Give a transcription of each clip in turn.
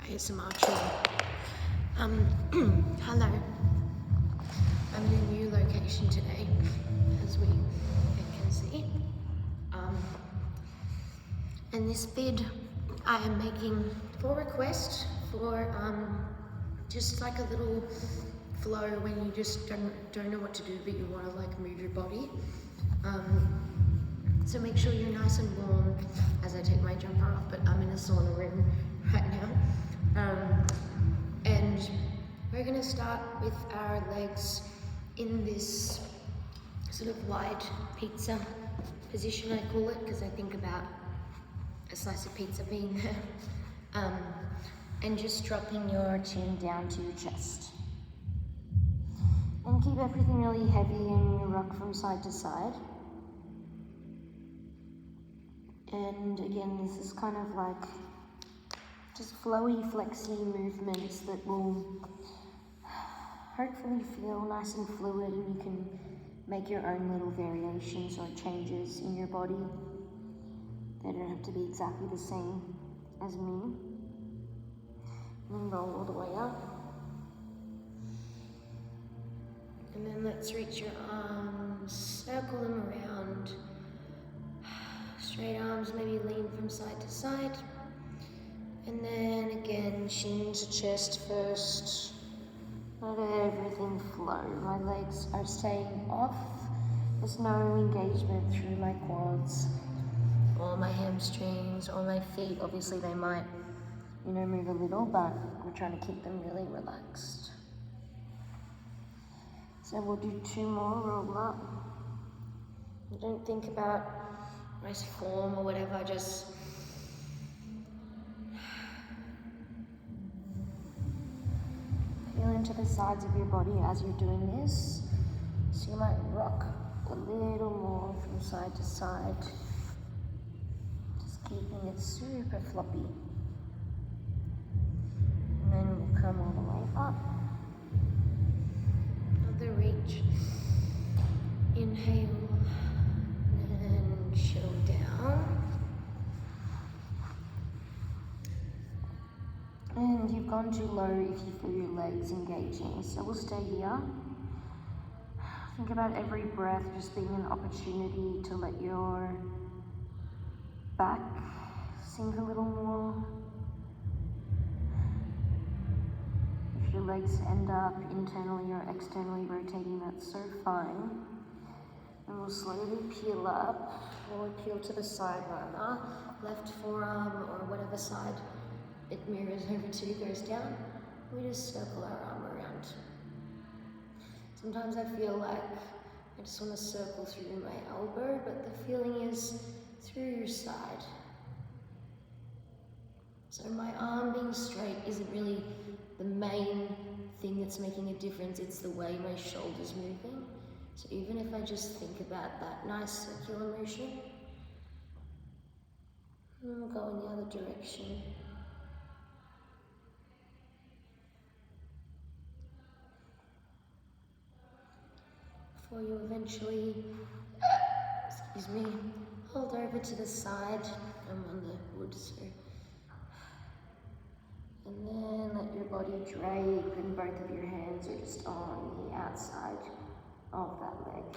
ASMR hello. I'm in a new location today, as we can see. And this vid I am making for request for just like a little flow when you just don't know what to do, but you want to like move your body. So make sure you're nice and warm as I take my jumper off, but I'm in a sauna room right now. And we're going to start with our legs in this sort of wide pizza position, I call it, because I think about a slice of pizza being there. And just dropping your chin down to your chest. And keep everything really heavy and you rock from side to side. And again, this is kind of like just flowy, flexy movements that will hopefully feel nice and fluid, and you can make your own little variations or changes in your body. They don't have to be exactly the same as me. And roll all the way up. And then let's reach your arms, circle them around. Straight arms, maybe lean from side to side. And then again, chin to chest first. Let everything flow. My legs are staying off. There's no engagement through my quads or my hamstrings or my feet. Obviously they might, move a little, but we're trying to keep them really relaxed. So we'll do 2 more, roll up. Don't think about nice form or whatever, just feel into the sides of your body as you're doing this. So you might rock a little more from side to side, just keeping it super floppy. And then we'll come all the way up. Another reach. Inhale. And chill down. And you've gone too low if you feel your legs engaging, so we'll stay here. Think about every breath just being an opportunity to let your back sink a little more. If your legs end up internally or externally rotating, that's so fine. And we'll slowly peel up, or peel to the side rather, left forearm or whatever side it mirrors over to, goes down. We just circle our arm around. Sometimes I feel like I just want to circle through my elbow, but the feeling is through your side. So my arm being straight isn't really the main thing that's making a difference, it's the way my shoulder's moving. So even if I just think about that nice circular motion, and we'll go in the other direction. Before you eventually, hold over to the side. I'm on the wood, so. And then let your body drape and both of your hands are just on the outside of that leg.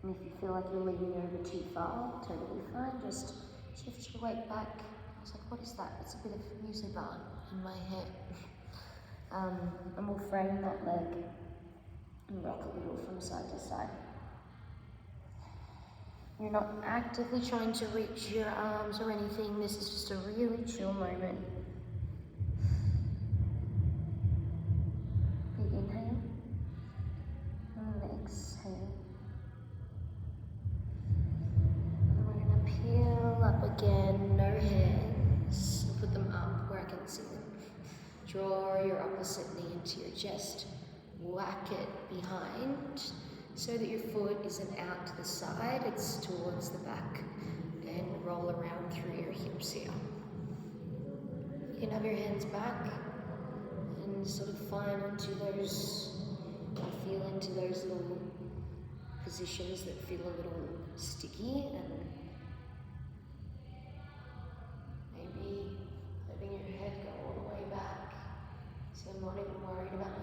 And if you feel like you're leaning over too far, totally fine, just shift your weight back. I was like, what is that? It's a bit of music bar in my hair. And we'll frame that leg and rock a little from side to side. You're not actively trying to reach your arms or anything, this is just a really chill moment. Big inhale and exhale. And we're going to peel up again, no hands, and put them up where I can see them. Draw your opposite knee into your chest, whack it behind so that your foot isn't out to the side, it's towards the back, and roll around through your hips here. You can have your hands back and sort of find into those, and feel into those little positions that feel a little sticky, and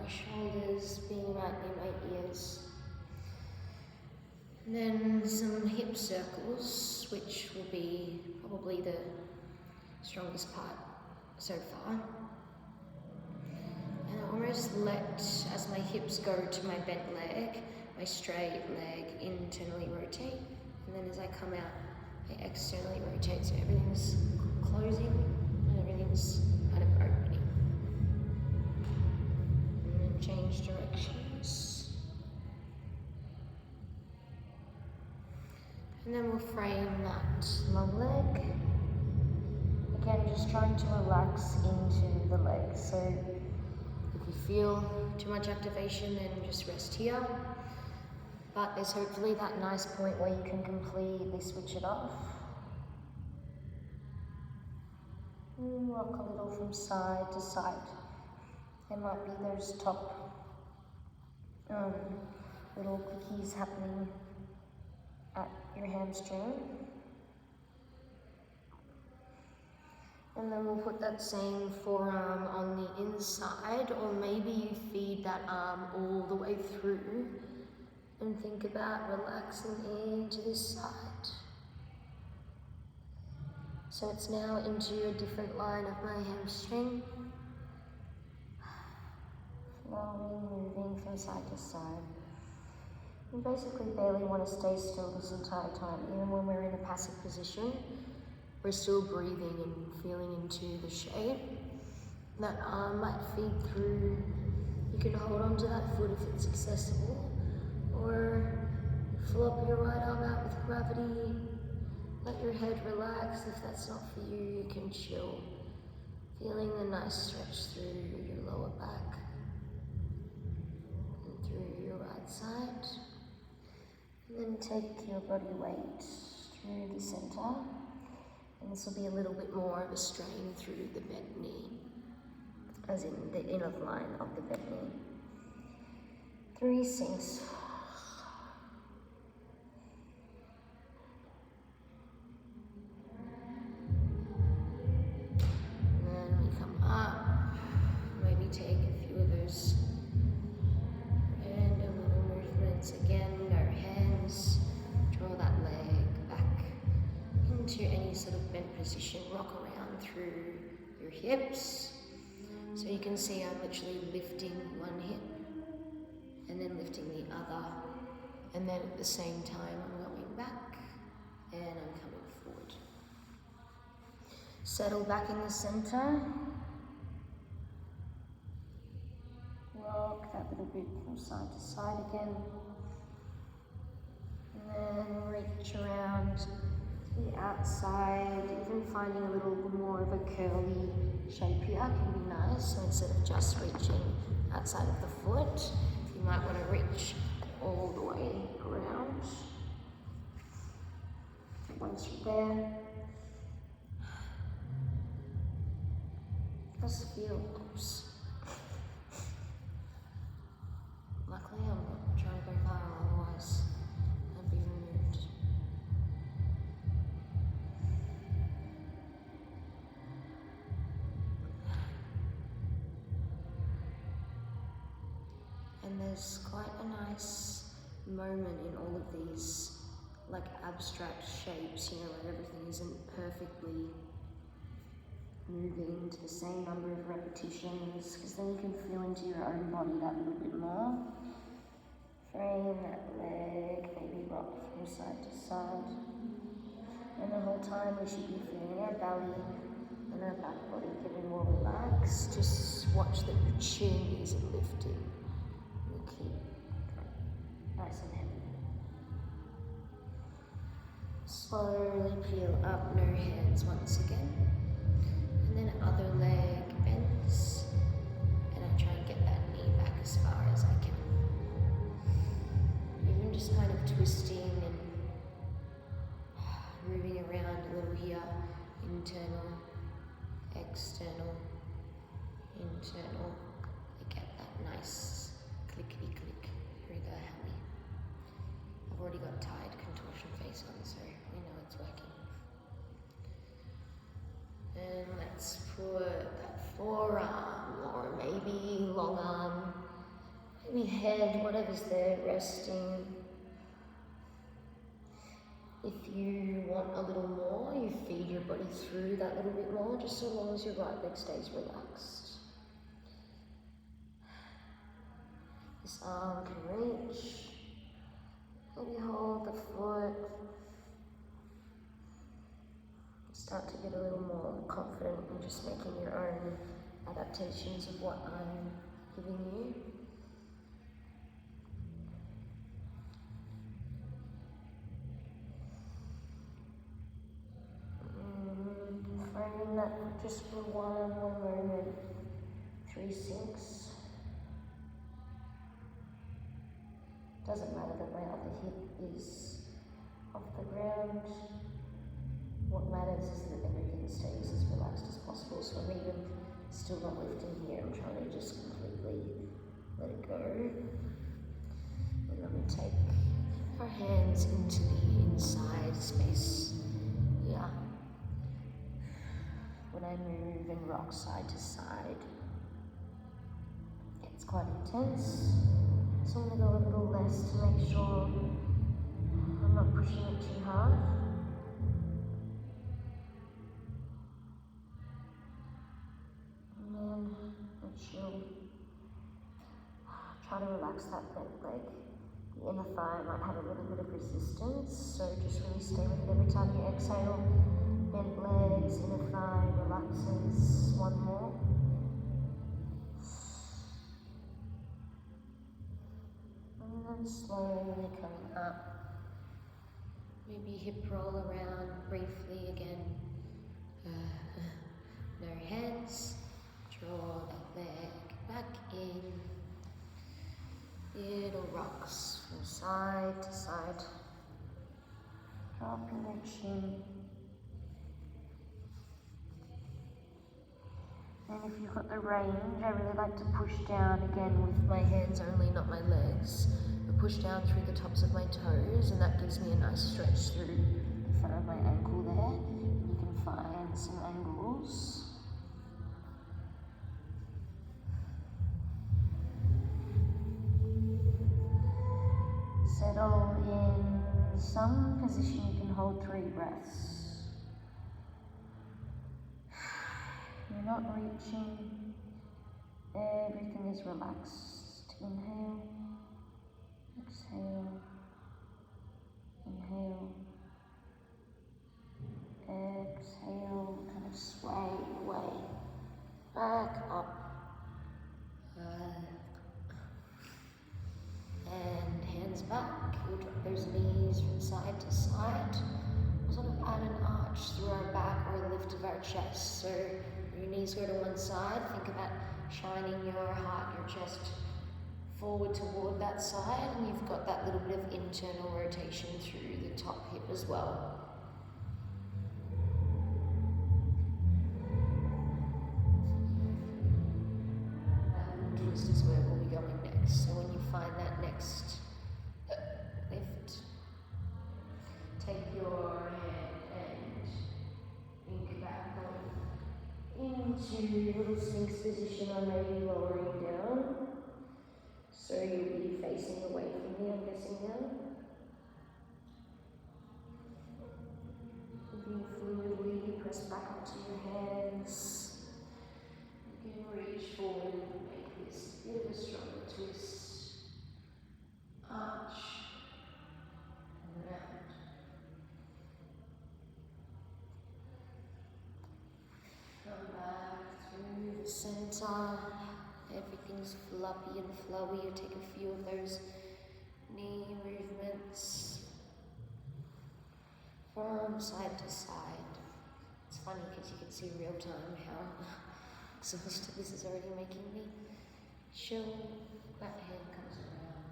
my shoulders, being right near my ears. And then some hip circles, which will be probably the strongest part so far. And I almost let, as my hips go to my bent leg, my straight leg internally rotate. And then as I come out, I externally rotate, so everything's closing and everything's kind of opening. And then change directions. And then we'll frame that long leg. Again, just trying to relax into the leg. So if you feel too much activation, then just rest here. But there's hopefully that nice point where you can completely switch it off. And rock a little from side to side. There might be those top little clickies happening at your hamstring. And then we'll put that same forearm on the inside, or maybe you feed that arm all the way through and think about relaxing into this side. So it's now into a different line of my hamstring. Flowing, moving from side to side. You basically barely want to stay still this entire time. Even when we're in a passive position, we're still breathing and feeling into the shape. That arm might feed through. You can hold on to that foot if it's accessible, or flop your right arm out with gravity. Let your head relax. If that's not for you, you can chill. Feeling the nice stretch through your lower back and through your right side. And then take your body weight through the center. And this will be a little bit more of a strain through the bent knee, as in the inner line of the bent knee. 3 sinks. And then we come up, maybe take a few of those random little movements again, no hands, draw that leg back into any sort of bent position, rock around through your hips. So you can see I'm literally lifting one hip and then lifting the other, and then at the same time I'm going back and I'm coming forward. Settle back in the center. Rock that little bit from side to side again. And then reach around to the outside, even finding a little more of a curly shape here can be nice. So instead of just reaching outside of the foot, you might want to reach all the way around. Once you're there, just feel, oops. Luckily I'm not trying to go viral, otherwise I'd be removed. And there's quite a nice moment in all of these like abstract shapes, you know, where everything isn't perfectly moving to the same number of repetitions, because then you can feel into your own body that little bit more. Frame that leg, maybe rock from side to side. And the whole time we should be feeling our belly and our back body getting more relaxed. Just watch that your chin isn't lifting. You keep nice and heavy. Slowly peel up, no hands once again. And then other leg bends. And I try and get that knee back as far as I can. Even just kind of twisting and moving around a little here. Internal, external, internal. I get that nice clickety click through the hammy. I've already got tired contortion face on, so we know it's working. And let's put that forearm or maybe long arm legs there resting. If you want a little more, you feed your body through that little bit more, just so long as your right leg stays relaxed. This arm can reach. Maybe hold the foot. Start to get a little more confident in just making your own adaptations of what I'm giving you. Finding that just for one more moment, 3-6. Doesn't matter that my other hip is off the ground. What matters is that everything stays as relaxed as possible. So I'm even still not lifting here. I'm trying to just completely let it go. And I'm going to take our hands into the inside space. Yeah. When I move and rock side to side, it's quite intense. So I'm going to go a little less to make sure I'm not pushing it too hard. And then I'll chill. Try to relax that bent leg. The inner thigh might have a little bit of resistance, so just really stay with it every time you exhale. Bent legs, inner thigh relaxes. One more. And then slowly coming up. Maybe hip roll around briefly again. No hands. Draw that leg back in. Little rocks from side to side. Dropping your chin. And if you've got the range, I really like to push down again with my hands only, not my legs. But push down through the tops of my toes, and that gives me a nice stretch through the front of my ankle there. You can find some angles. Settle in some position you can hold 3 breaths. You're not reaching. Everything is relaxed. Inhale. Exhale. Inhale. Exhale. Kind of sway away. Back up. And hands back. We'll drop those knees from side to side. We'll sort of add an arch through our back or a lift of our chest. So your knees go to one side. Think about shining your heart, your chest forward toward that side, and you've got that little bit of internal rotation through the top hip as well. That twist is where we'll be going next. So when you find that next lift, take your hand and think about going into little Sphinx position or maybe lowering down. So you'll be facing away from me, I'm guessing now. You can fluidly press back onto your hands. You can reach forward and make this bit of a stronger twist. Arch and round. Come back through the center. Everything's floppy and flowy. You take a few of those knee movements from side to side. It's funny because you can see real time how exhausted this is already making me. Chill. That hand comes around.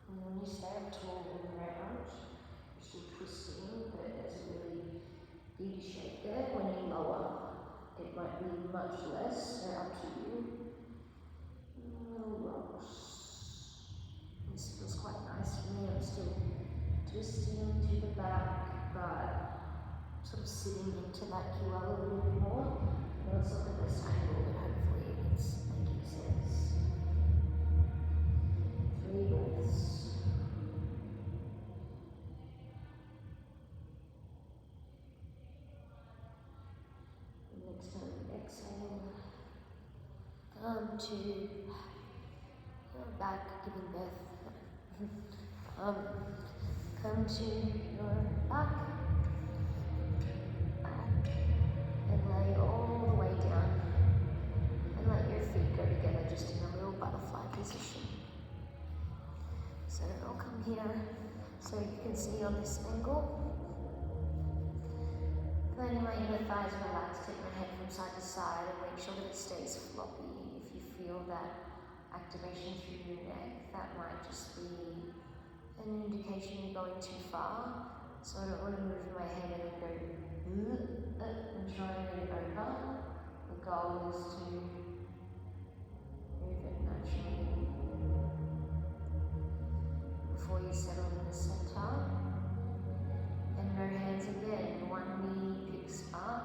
And when you stand tall and round, you're still twisting, but there's a really big shape there. When you lower, it might be much less, so up to you. Little rocks. This feels quite nice for me. I'm still twisting to the back, but sort of sitting into that QL a little bit more. I know it's not the best angle, but hopefully it's making sense. Come to your back, giving birth. Come to your back and lay all the way down and let your feet go together just in a little butterfly position. So I'll come here so you can see on this angle. Letting my inner thighs relax, take my head from side to side and make sure that it stays floppy. If you feel that activation through your neck, that might just be an indication you're going too far. So I don't want to move my head and then go and try and move it over. The goal is to move it naturally before you settle in the center. And no hands again. One knee picks up.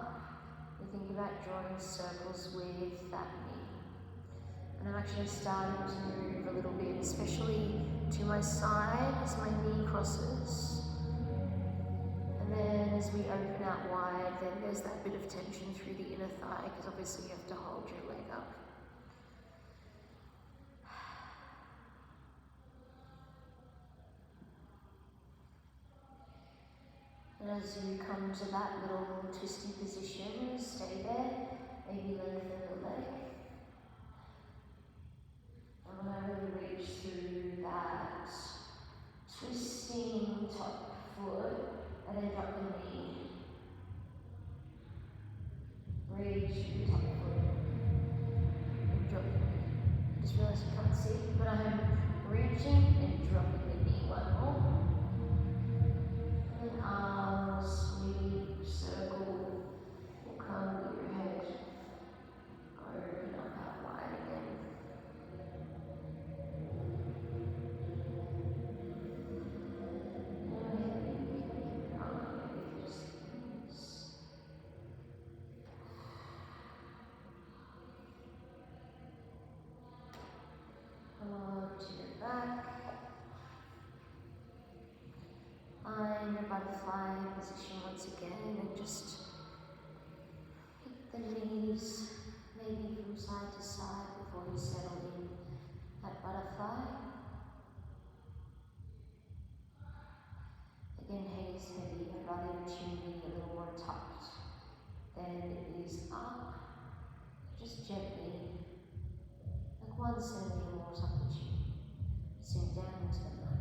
You think about drawing circles with that knee. And I'm actually starting to move a little bit, especially to my side as my knee crosses. And then as we open out wide, then there's that bit of tension through the inner thigh, because obviously you have to hold your leg up. And as you come to that little twisty position, stay there, maybe lengthen the leg. And when I really reach through that twisting top foot, and then drop the knee. Reach through the top foot, and drop the knee. Just realised you can't see, but I'm reaching and dropping the knee. One more. And arms, sweep, circle, will come with your head. Open up out wide again. To your back. Find your butterfly position once again and just hit the knees maybe from side to side before you settle in that butterfly. Again, head is heavy. I'd rather your chin be a little more tucked than it is up. Just gently, like 1 centimeter more tuck the chin. Sink down into the mat.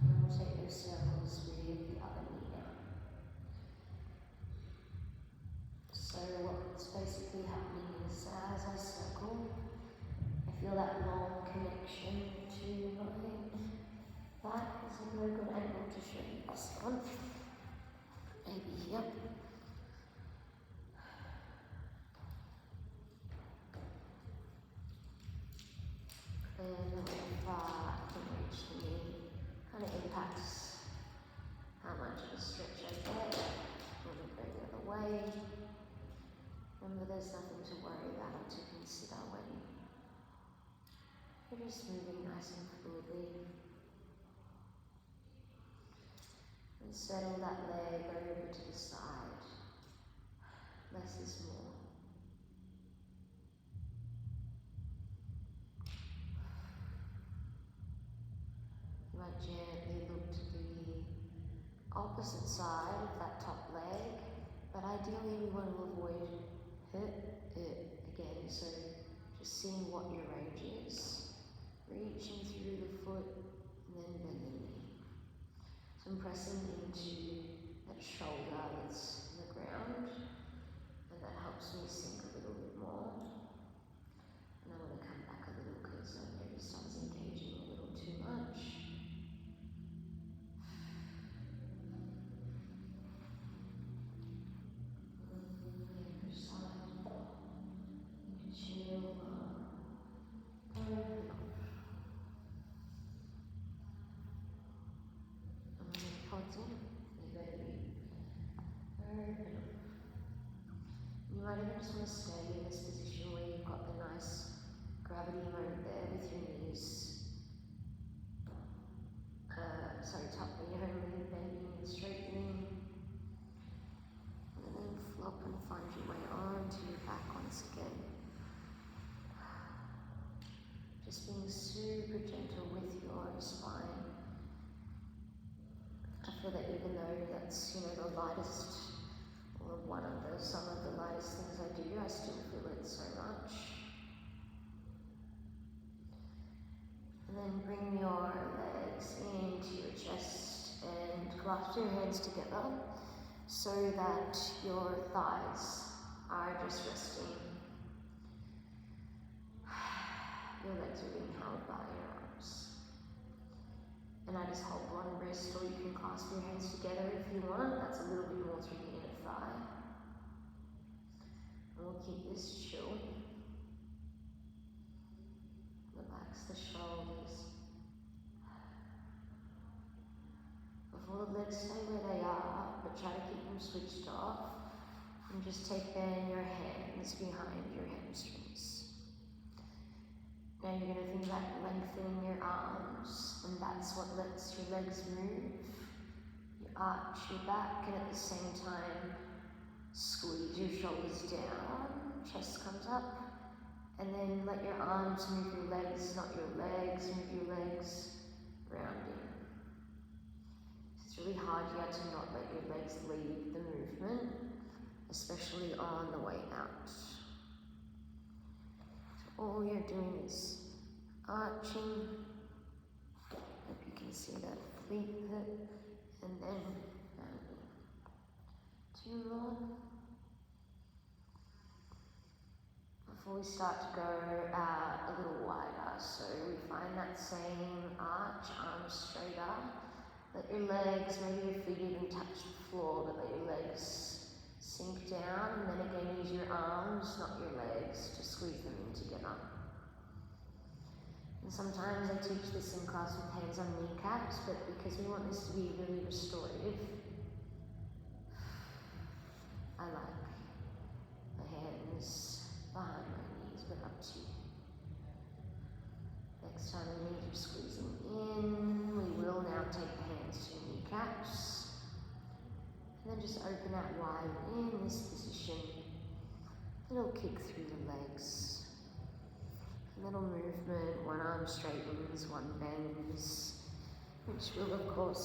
And we'll take those circles with the other knee down. So what's basically happening is as I circle, I feel that long connection to my back. Is a very good angle to show you this one. Maybe here. And how far I can reach the knee kind of impacts how much of a stretch I get. When I go the other way. Remember, there's nothing to worry about or to consider when you're just moving nice and fluidly. And settle that leg over to the side. Less is more. You might gently look to the opposite side of that top leg, but ideally we want to avoid again, so just seeing what your range is. Reaching through the foot and then bend the knee. So I'm pressing into that shoulder that's in the ground, and that helps me sink a little bit more. And I want to come back a little because I noticed I was engaging a little too much. You might even just want to stay in this position where you've got the nice gravity moment there with your knees. Tucking your home, bending and straightening. And then flop and find super gentle with your spine. I feel that even though that's, the lightest, or some of the lightest things I do, I still feel it so much. And then bring your legs into your chest and clasp your hands together so that your thighs are just resting. Your legs are being held by your arms. And I just hold one wrist, or you can clasp your hands together if you want. That's a little bit more through the inner thigh. And we'll keep this chill. Relax the shoulders. Before the legs stay where they are, but try to keep them switched off. And just take then your hands behind your hamstrings. Now you're going to think about lengthening your arms, and that's what lets your legs move. You arch your back, and at the same time, squeeze your shoulders down, chest comes up, and then let your arms move your legs, not your legs, move your legs rounding. It's really hard here to not let your legs lead the movement, especially on the way out. All you're doing is arching. Hope you can see that fleet hip, and then rounding. 2 more. Before we start to go out a little wider, so we find that same arch, arms straighter. Let your legs, maybe your feet even touch the floor, but let your legs sink down, and then again use your arms, not your legs, to squeeze them in together. And sometimes I teach this in class with hands on kneecaps, but because we want this to be really restorative, I like the hands behind my knees, but up to you. Next time the knees are squeezing in, we will now take the hands to your kneecaps. And then just open out wide in this position. Little kick through the legs. A little movement, one arm straightens, one bends, which will of course